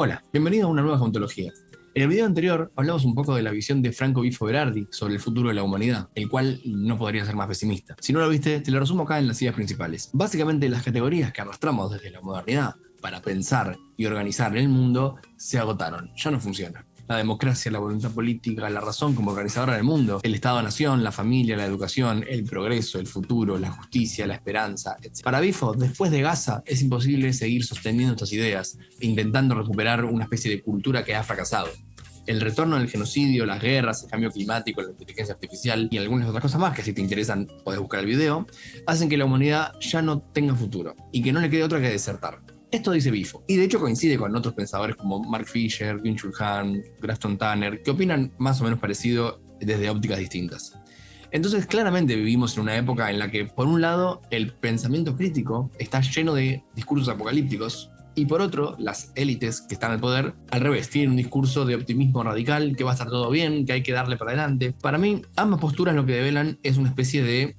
Hola, bienvenido a una nueva ontología. En el video anterior hablamos un poco de la visión de Franco Bifo Berardi sobre el futuro de la humanidad, el cual no podría ser más pesimista. Si no lo viste, te lo resumo acá en las ideas principales. Básicamente, las categorías que arrastramos desde la modernidad para pensar y organizar el mundo se agotaron, ya no funcionan. La democracia, la voluntad política, la razón como organizadora del mundo, el Estado-nación, la familia, la educación, el progreso, el futuro, la justicia, la esperanza, etc. Para Bifo, después de Gaza, es imposible seguir sosteniendo estas ideas, intentando recuperar una especie de cultura que ha fracasado. El retorno del genocidio, las guerras, el cambio climático, la inteligencia artificial y algunas otras cosas más que si te interesan podés buscar el video, hacen que la humanidad ya no tenga futuro y que no le quede otra que desertar. Esto dice Bifo, y de hecho coincide con otros pensadores como Mark Fisher, Byung-Chul Han, Grafton Tanner, que opinan más o menos parecido desde ópticas distintas. Entonces claramente vivimos en una época en la que, por un lado, el pensamiento crítico está lleno de discursos apocalípticos, y por otro, las élites que están al poder, al revés, tienen un discurso de optimismo radical, que va a estar todo bien, que hay que darle para adelante. Para mí, ambas posturas lo que develan es una especie de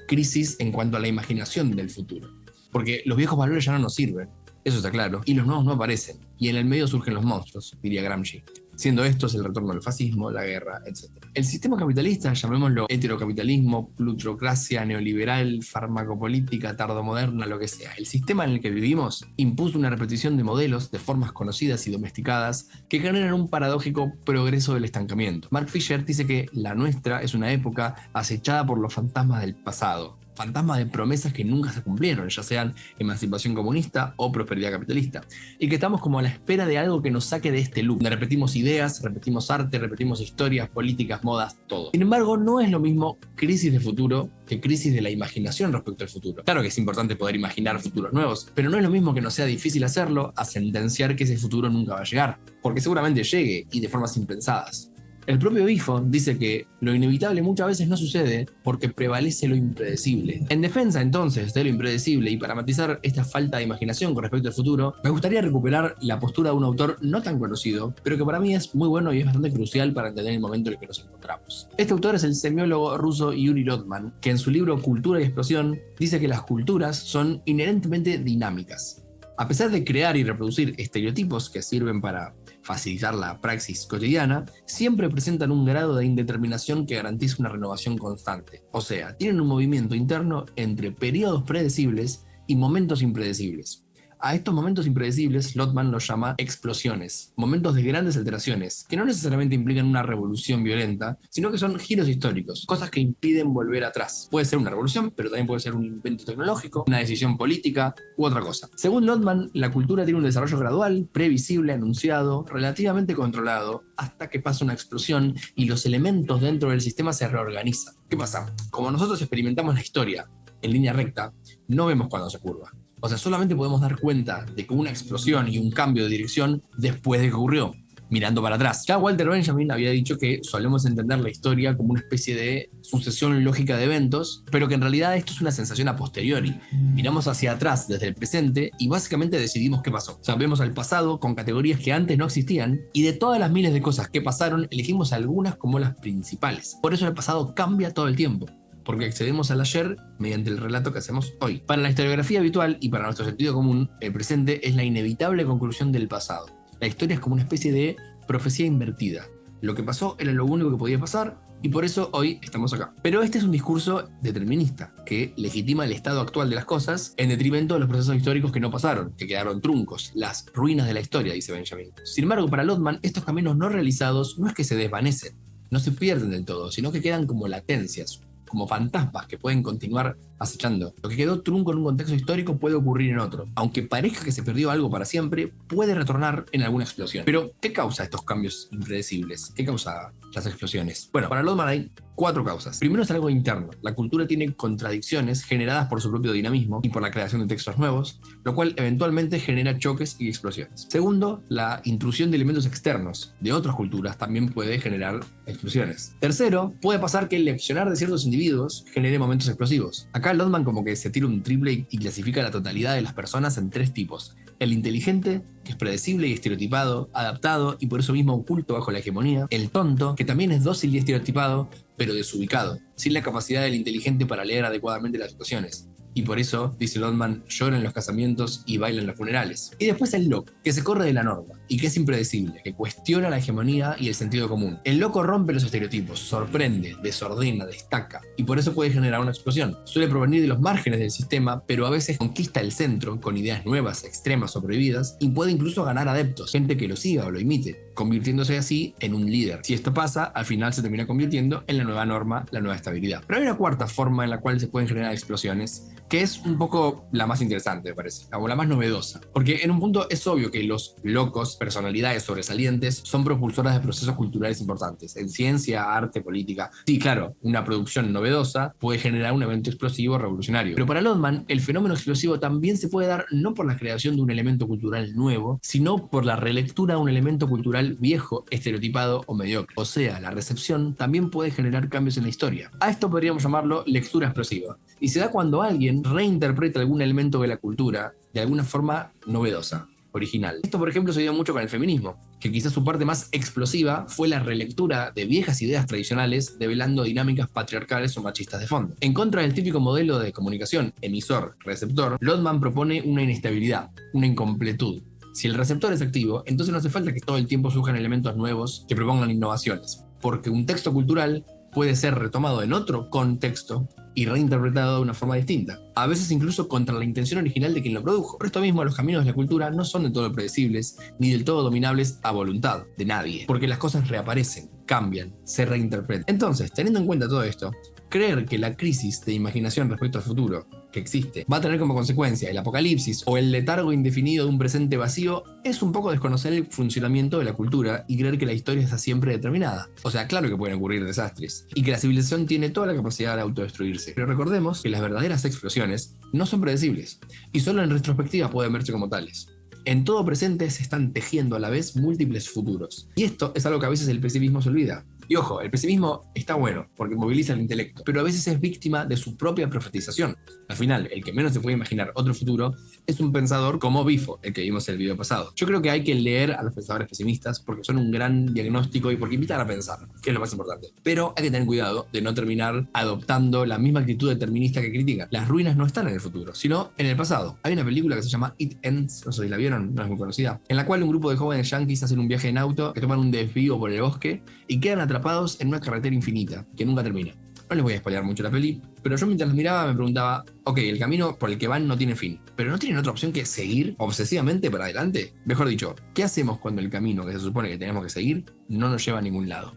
crisis en cuanto a la imaginación del futuro. Porque los viejos valores ya no nos sirven, eso está claro, y los nuevos no aparecen, y en el medio surgen los monstruos, diría Gramsci, siendo estos el retorno del fascismo, la guerra, etc. El sistema capitalista, llamémoslo heterocapitalismo, plutocracia, neoliberal, farmacopolítica, tardomoderna, lo que sea, el sistema en el que vivimos impuso una repetición de modelos, de formas conocidas y domesticadas que generan un paradójico progreso del estancamiento. Mark Fisher dice que la nuestra es una época acechada por los fantasmas del pasado, fantasmas de promesas que nunca se cumplieron, ya sean emancipación comunista o prosperidad capitalista, y que estamos como a la espera de algo que nos saque de este loop, donde repetimos ideas, repetimos arte, repetimos historias, políticas, modas, todo. Sin embargo, no es lo mismo crisis de futuro que crisis de la imaginación respecto al futuro. Claro que es importante poder imaginar futuros nuevos, pero no es lo mismo que nos sea difícil hacerlo a sentenciar que ese futuro nunca va a llegar, porque seguramente llegue y de formas impensadas. El propio Bifo dice que lo inevitable muchas veces no sucede porque prevalece lo impredecible. En defensa entonces de lo impredecible y para matizar esta falta de imaginación con respecto al futuro, me gustaría recuperar la postura de un autor no tan conocido, pero que para mí es muy bueno y es bastante crucial para entender el momento en el que nos encontramos. Este autor es el semiólogo ruso Yuri Lotman, que en su libro Cultura y Explosión dice que las culturas son inherentemente dinámicas. A pesar de crear y reproducir estereotipos que sirven para facilitar la praxis cotidiana, siempre presentan un grado de indeterminación que garantiza una renovación constante. O sea, tienen un movimiento interno entre periodos predecibles y momentos impredecibles. A estos momentos impredecibles, Lotman los llama explosiones, momentos de grandes alteraciones, que no necesariamente implican una revolución violenta, sino que son giros históricos, cosas que impiden volver atrás. Puede ser una revolución, pero también puede ser un invento tecnológico, una decisión política u otra cosa. Según Lotman, la cultura tiene un desarrollo gradual, previsible, anunciado, relativamente controlado, hasta que pasa una explosión y los elementos dentro del sistema se reorganizan. ¿Qué pasa? Como nosotros experimentamos la historia en línea recta, no vemos cuando se curva. O sea, solamente podemos dar cuenta de que una explosión y un cambio de dirección después de que ocurrió, mirando para atrás. Ya Walter Benjamin había dicho que solemos entender la historia como una especie de sucesión lógica de eventos, pero que en realidad esto es una sensación a posteriori. Miramos hacia atrás desde el presente y básicamente decidimos qué pasó. O sea, vemos al pasado con categorías que antes no existían y de todas las miles de cosas que pasaron, elegimos algunas como las principales. Por eso el pasado cambia todo el tiempo, porque accedemos al ayer mediante el relato que hacemos hoy. Para la historiografía habitual y para nuestro sentido común, el presente es la inevitable conclusión del pasado. La historia es como una especie de profecía invertida. Lo que pasó era lo único que podía pasar y por eso hoy estamos acá. Pero este es un discurso determinista que legitima el estado actual de las cosas en detrimento de los procesos históricos que no pasaron, que quedaron truncos, las ruinas de la historia, dice Benjamin. Sin embargo, para Lotman, estos caminos no realizados no es que se desvanecen, no se pierden del todo, sino que quedan como latencias, como fantasmas que pueden continuar acechando. Lo que quedó trunco en un contexto histórico puede ocurrir en otro. Aunque parezca que se perdió algo para siempre, puede retornar en alguna explosión. Pero, ¿qué causa estos cambios impredecibles? ¿Qué causa las explosiones? Bueno, para Lotman hay 4 causas. Primero es algo interno. La cultura tiene contradicciones generadas por su propio dinamismo y por la creación de textos nuevos, lo cual eventualmente genera choques y explosiones. Segundo, la intrusión de elementos externos de otras culturas también puede generar explosiones. Tercero, puede pasar que el leccionar de ciertos individuos genere momentos explosivos. Acá Lotman como que se tira un triple y clasifica la totalidad de las personas en 3 tipos. El inteligente, que es predecible y estereotipado, adaptado y por eso mismo oculto bajo la hegemonía. El tonto, que también es dócil y estereotipado, pero desubicado, sin la capacidad del inteligente para leer adecuadamente las situaciones. Y por eso, dice Lotman, llora en los casamientos y baila en los funerales. Y después el loco, que se corre de la norma y que es impredecible, que cuestiona la hegemonía y el sentido común. El loco rompe los estereotipos, sorprende, desordena, destaca, y por eso puede generar una explosión. Suele provenir de los márgenes del sistema, pero a veces conquista el centro con ideas nuevas, extremas o prohibidas, y puede incluso ganar adeptos, gente que lo siga o lo imite, convirtiéndose así en un líder. Si esto pasa, al final se termina convirtiendo en la nueva norma, la nueva estabilidad. Pero hay una cuarta forma en la cual se pueden generar explosiones, que es un poco la más interesante, me parece, o la más novedosa. Porque en un punto es obvio que los locos, personalidades sobresalientes, son propulsoras de procesos culturales importantes, en ciencia, arte, política. Sí, claro, una producción novedosa puede generar un evento explosivo revolucionario. Pero para Lotman, el fenómeno explosivo también se puede dar no por la creación de un elemento cultural nuevo, sino por la relectura de un elemento cultural viejo, estereotipado o mediocre. O sea, la recepción también puede generar cambios en la historia. A esto podríamos llamarlo lectura explosiva. Y se da cuando alguien reinterpreta algún elemento de la cultura de alguna forma novedosa, original. Esto, por ejemplo, se dio mucho con el feminismo, que quizás su parte más explosiva fue la relectura de viejas ideas tradicionales, develando dinámicas patriarcales o machistas de fondo. En contra del típico modelo de comunicación emisor-receptor, Lotman propone una inestabilidad, una incompletud. Si el receptor es activo, entonces no hace falta que todo el tiempo surjan elementos nuevos que propongan innovaciones, porque un texto cultural puede ser retomado en otro contexto y reinterpretado de una forma distinta, a veces incluso contra la intención original de quien lo produjo. Por esto mismo, los caminos de la cultura no son del todo predecibles ni del todo dominables a voluntad de nadie, porque las cosas reaparecen, cambian, se reinterpretan. Entonces, teniendo en cuenta todo esto, creer que la crisis de imaginación respecto al futuro que existe va a tener como consecuencia el apocalipsis o el letargo indefinido de un presente vacío es un poco desconocer el funcionamiento de la cultura y creer que la historia está siempre determinada. O sea, claro que pueden ocurrir desastres y que la civilización tiene toda la capacidad de autodestruirse, pero recordemos que las verdaderas explosiones no son predecibles y solo en retrospectiva pueden verse como tales. En todo presente se están tejiendo a la vez múltiples futuros. Y esto es algo que a veces el pesimismo se olvida. Y ojo, el pesimismo está bueno porque moviliza el intelecto, pero a veces es víctima de su propia profetización. Al final, el que menos se puede imaginar otro futuro es un pensador como Bifo, el que vimos en el video pasado. Yo creo que hay que leer a los pensadores pesimistas porque son un gran diagnóstico y porque invitan a pensar, que es lo más importante. Pero hay que tener cuidado de no terminar adoptando la misma actitud determinista que critica. Las ruinas no están en el futuro, sino en el pasado. Hay una película que se llama It Ends, no sé si la vieron, no es muy conocida, en la cual un grupo de jóvenes yanquis hacen un viaje en auto que toman un desvío por el bosque y quedan atrapados en una carretera infinita que nunca termina. No les voy a spoilear mucho la peli, pero yo mientras los miraba me preguntaba, ok, el camino por el que van no tiene fin, pero ¿no tienen otra opción que seguir obsesivamente para adelante? Mejor dicho, ¿qué hacemos cuando el camino que se supone que tenemos que seguir no nos lleva a ningún lado?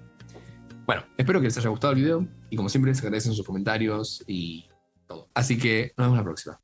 Bueno, espero que les haya gustado el video y como siempre se agradecen sus comentarios y todo. Así que nos vemos la próxima.